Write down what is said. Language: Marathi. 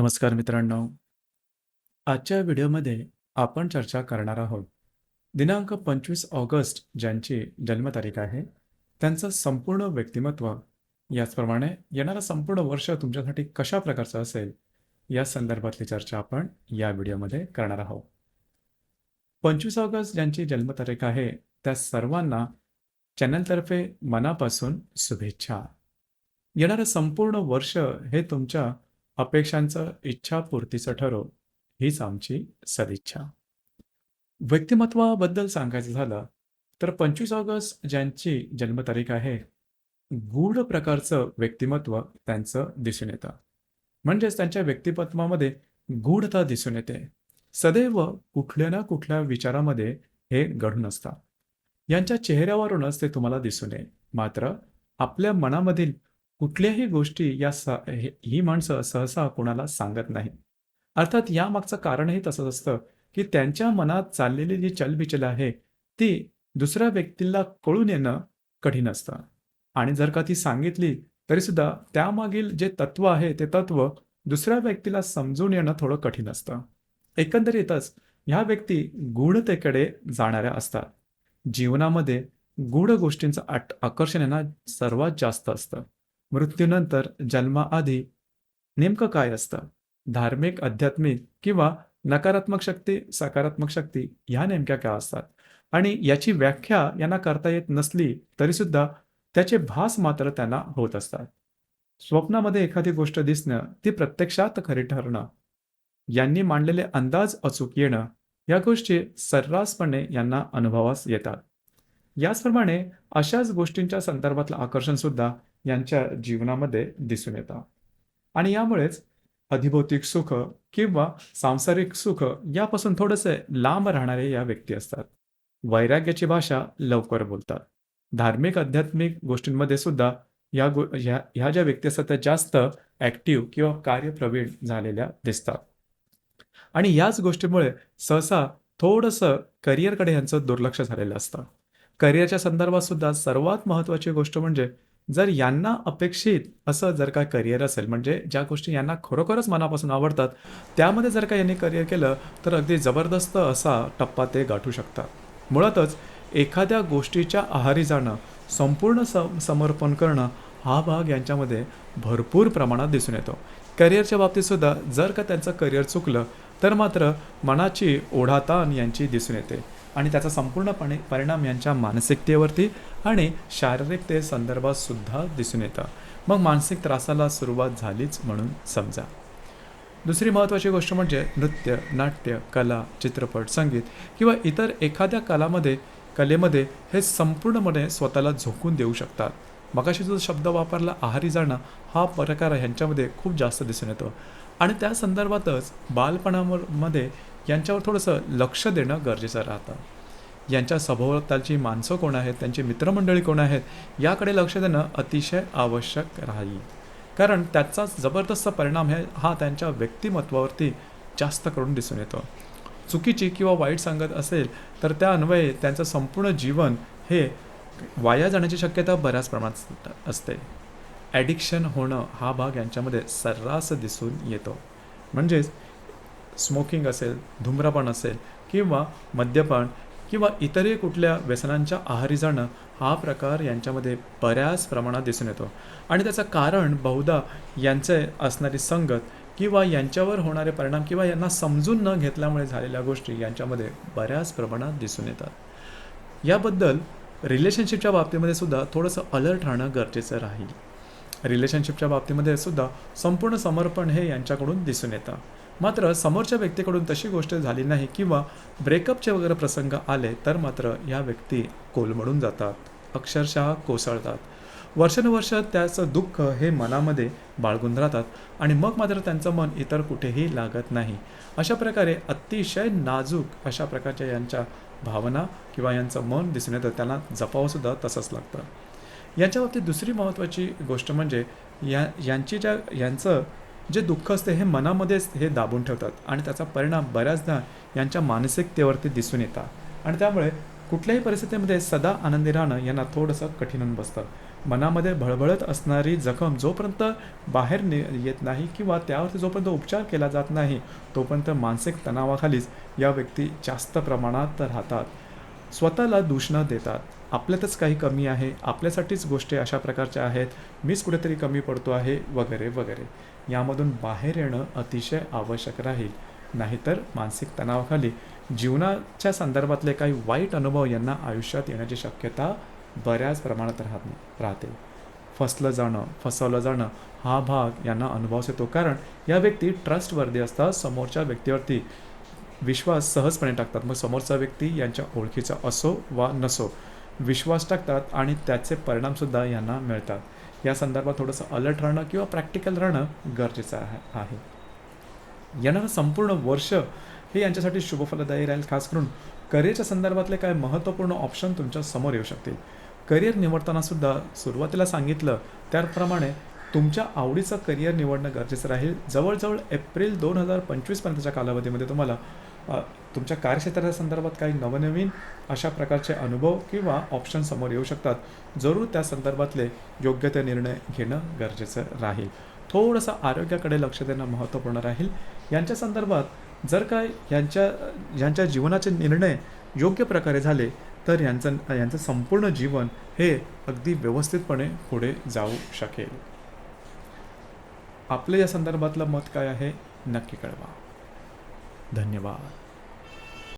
नमस्कार मित्रांनो. आजच्या व्हिडिओमध्ये आपण चर्चा करणार आहोत. दिनांक 25 ऑगस्ट ज्यांची जन्मतारीख आहे, त्यांचं संपूर्ण व्यक्तिमत्व, याचप्रमाणे येणारं संपूर्ण वर्ष तुमच्यासाठी कशा प्रकारचं असेल, या संदर्भातली चर्चा आपण या व्हिडिओमध्ये करणार आहोत. 25 ऑगस्ट ज्यांची जन्मतारीख आहे, त्या सर्वांना चॅनलतर्फे मनापासून शुभेच्छा. येणारं संपूर्ण वर्ष हे तुमच्या अपेक्षांचं इच्छापूर्तीचं ठरो, हीच आमची सदिच्छा. व्यक्तिमत्वाबद्दल सांगायचं झालं तर 25 ऑगस्ट ज्यांची जन्मतारीख आहे, गूढ प्रकारचं व्यक्तिमत्व त्यांचं दिसून येतं. म्हणजेच त्यांच्या व्यक्तिमत्वामध्ये गूढता दिसून येते. सदैव कुठल्या ना कुठल्या विचारामध्ये हे घडून असतात. यांच्या चेहऱ्यावरूनच ते तुम्हाला दिसून येईल. मात्र आपल्या मनामधील कुठल्याही गोष्टी ही माणसं सहसा कोणाला सांगत नाही. अर्थात यामागचं कारणही तसंच असतं, की त्यांच्या मनात चाललेली जी चलबिचल आहे, ती दुसऱ्या व्यक्तीला कळून येणं कठीण असतं. आणि जर का ती सांगितली तरीसुद्धा त्यामागील जे तत्व आहे, ते तत्व दुसऱ्या व्यक्तीला समजून येणं थोडं कठीण असतं. एकंदरीतच ह्या व्यक्ती गूढतेकडे जाणाऱ्या असतात. जीवनामध्ये गूढ गोष्टींचं आकर्षण यांना सर्वात जास्त असतं. मृत्यूनंतर जन्माआधी नेमकं काय असतं? धार्मिक, आध्यात्मिक किंवा नकारात्मक शक्ती, सकारात्मक शक्ती ह्या नेमक्या काय असतात? आणि याची व्याख्या यांना करता येत नसली तरीसुद्धा त्याचे भास मात्र त्यांना होत असतात. स्वप्नामध्ये एखादी गोष्ट दिसणं, ती प्रत्यक्षात खरी ठरणं, यांनी मांडलेले अंदाज अचूक येणं, या गोष्टी सर्रासपणे यांना अनुभवास येतात. याचप्रमाणे अशाच गोष्टींच्या संदर्भातलं आकर्षण सुद्धा यांच्या जीवनामध्ये दिसून येतं. आणि यामुळेच अधिभौतिक सुख किंवा सांसारिक सुख यापासून थोडेसे लांब राहणारे या व्यक्ती असतात. वैराग्याची भाषा लवकर बोलतात. धार्मिक, आध्यात्मिक गोष्टींमध्ये सुद्धा ह्या ज्या व्यक्ती असतात त्या जास्त ॲक्टिव्ह किंवा कार्यप्रवीण झालेल्या दिसतात. आणि याच गोष्टीमुळे सहसा थोडंसं करिअरकडे यांचं दुर्लक्ष झालेलं असतं. करिअरच्या संदर्भात सुद्धा सर्वात महत्त्वाची गोष्ट म्हणजे जर यांना अपेक्षित असं जर का करिअर असेल, म्हणजे ज्या गोष्टी यांना खरोखरच मनापासून आवडतात, त्यामध्ये जर का यांनी करिअर केलं तर अगदी जबरदस्त असा टप्पा ते गाठू शकतात. मुळातच एखाद्या गोष्टीच्या आहारी जाणं, संपूर्ण समर्पण करणं, हा भाग यांच्यामध्ये भरपूर प्रमाणात दिसून येतो. करिअरच्या बाबतीत सुद्धा जर का त्यांचं करिअर चुकलं तर मात्र मनाची ओढाताण यांची दिसून येते आणि त्याचा संपूर्णपणे परिणाम यांच्या मानसिकतेवरती आणि शारीरिकते संदर्भात सुद्धा दिसून येतं. मग मानसिक त्रासाला सुरुवात झालीच म्हणून समजा. दुसरी महत्त्वाची गोष्ट म्हणजे नृत्य, नाट्य, कला, चित्रपट, संगीत किंवा इतर एखाद्या कलेमध्ये हे संपूर्णपणे स्वतःला झोकून देऊ शकतात. मगाशी जो शब्द वापरला आहारी जाणं, हा प्रकार ह्यांच्यामध्ये खूप जास्त दिसून येतो. आणि त्या संदर्भातच बालपणामध्ये यांच्यावर थोडंसं लक्ष देणं गरजेचं राहतं. यांच्या सभोवतालची माणसं कोण आहेत, त्यांची मित्रमंडळी कोण आहेत, याकडे लक्ष देणं अतिशय आवश्यक राहील. कारण त्याचा जबरदस्त परिणाम हा त्यांच्या व्यक्तिमत्वावरती जास्त करून दिसून येतो. चुकीची किंवा वाईट सांगत असेल तर त्या अन्वये त्यांचं संपूर्ण जीवन हे वाया जाण्याची शक्यता बऱ्याच प्रमाणात असते. ॲडिक्शन होणं हा भाग यांच्यामध्ये सर्रास दिसून येतो. म्हणजेच स्मोकिंग असेल, धूम्रपान असेल किंवा मद्यपान किंवा इतरही कुठल्या व्यसनांच्या आहारी जाणं, हा प्रकार यांच्यामध्ये बऱ्याच प्रमाणात दिसून येतो. आणि त्याचं कारण बहुधा यांचे असणारी संगत किंवा यांच्यावर होणारे परिणाम किंवा यांना समजून न घेतल्यामुळे झालेल्या गोष्टी यांच्यामध्ये बऱ्याच प्रमाणात दिसून येतात. याबद्दल रिलेशनशिपच्या बाबतीमध्ये सुद्धा थोडंसं अलर्ट राहणं गरजेचं राहील. रिलेशनशिपच्या बाबतीमध्ये सुद्धा संपूर्ण समर्पण हे यांच्याकडून दिसून येतं. मात्र समोरच्या व्यक्तीकडून तशी गोष्ट झाली नाही किंवा ब्रेकअपचे वगैरे प्रसंग आले तर मात्र या व्यक्ती कोलमडून जातात, अक्षरशः कोसळतात. वर्षानुवर्ष त्याचं दुःख हे मनामध्ये बाळगून राहतात आणि मग मात्र त्यांचं मन इतर कुठेही लागत नाही. अशा प्रकारे अतिशय नाजूक अशा प्रकारच्या यांच्या भावना किंवा यांचं मन दिसून येतं. त्यांना जपावंसुद्धा तसंच लागतं. यांच्या बाबतीत दुसरी महत्त्वाची गोष्ट म्हणजे यांचं जे दुःख असते हे मनामध्येच हे दाबून ठेवतात आणि त्याचा परिणाम बऱ्याचदा यांच्या मानसिकतेवरती दिसून येतात आणि त्यामुळे कुठल्याही परिस्थितीमध्ये सदा आनंदी राहणं यांना थोडंसं कठीण होऊन बसतं. मनामध्ये भळबळत असणारी जखम जोपर्यंत बाहेर येत नाही किंवा त्यावरती जोपर्यंत उपचार केला जात नाही, तोपर्यंत मानसिक तणावाखालीच या व्यक्ती जास्त प्रमाणात राहतात. स्वतःला दोष न देतात, आपल्यातच काही कमी आहे, आपल्यासाठीच गोष्टी अशा प्रकारच्या आहेत, मीच कुठेतरी कमी पडतो आहे, वगैरे वगैरे. यामधून बाहेर येणं अतिशय आवश्यक राहील. नाहीतर मानसिक तणावाखाली जीवनाच्या संदर्भातले काही वाईट अनुभव यांना आयुष्यात येण्याची शक्यता बऱ्याच प्रमाणात राहते. फसवलं जाणं हा भाग यांना अनुभवास येतो, कारण या व्यक्ती ट्रस्टवर्दी असतात. समोरच्या व्यक्तीवरती विश्वास सहजपणे टाकतात. मग समोरचा व्यक्ती यांच्या ओळखीचा असो वा नसो, विश्वास टाकतात आणि त्याचे परिणामसुद्धा यांना मिळतात. या संदर्भात थोडंसं अलर्ट राहणं किंवा प्रॅक्टिकल राहणं गरजेचं आहे. येणारं संपूर्ण वर्ष हे यांच्यासाठी शुभफलदायी राहील. खास करून करिअरच्या संदर्भातले काही महत्त्वपूर्ण ऑप्शन तुमच्या समोर येऊ शकतील. करिअर निवडताना सुद्धा सुरुवातीला सांगितलं त्याप्रमाणे तुमच्या आवडीचं करिअर निवडणं गरजेचं राहील. जवळजवळ एप्रिल 2025पर्यंतच्या कालावधीमध्ये तुम्हाला तुमच्या कार्यक्षेत्राच्या संदर्भात काही नवनवीन अशा प्रकारचे अनुभव किंवा ऑप्शन समोर येऊ शकतात. जरूर त्या संदर्भातले योग्य ते निर्णय घेणं गरजेचं राहील. थोडंसं आरोग्याकडे लक्ष देणं महत्त्वपूर्ण राहील. यांच्या संदर्भात जर काय यांच्या जीवनाचे निर्णय योग्य प्रकारे झाले तर यांचं संपूर्ण जीवन हे अगदी व्यवस्थितपणे पुढे जाऊ शकेल. आपलं या संदर्भातलं मत काय आहे नक्की कळवा. धन्यवाद.